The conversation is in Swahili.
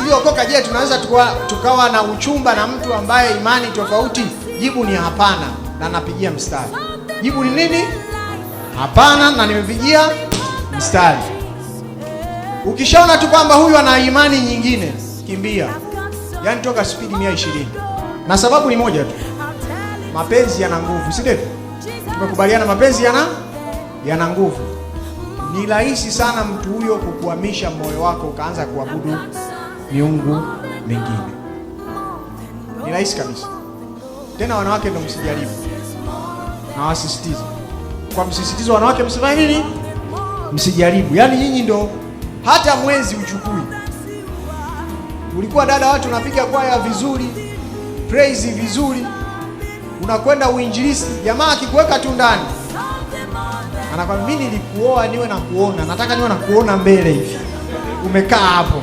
tuliokoka, je, tunaweza tukawa na uchumba na mtu ambaye imani tofauti? Jibu ni hapana, na napigia mstari. Jibu ni nini? Hapana, na nimepigia mstari. Ukishaona tu kwamba huyu ana imani nyingine, kimbia. Yaani toka speed 120. Na sababu ni moja tu. Mapenzi yana nguvu, si ndio? Tumekubaliana mapenzi yana nguvu. Ni rahisi sana mtu huyo kukuhamisha moyo wako ukaanza kuabudu miungu mingine. Ni rahisi kabisa. Tena wanawake ndio msijaribu. Na wasisitiza. Kwa msisitizo wanawake msifanye nini? Msijaribu. Yaani nyinyi ndio hata mwezi uchukui. Ulikuwa dada watu unapiga kwaya vizuri, praise vizuri, unakwenda uinjilisti, jamaa akikuweka tu ndani anakwambia mimi nilikuoa niwe na kuona, nataka niwe na kuona mbele hivi. Umekaa hapo.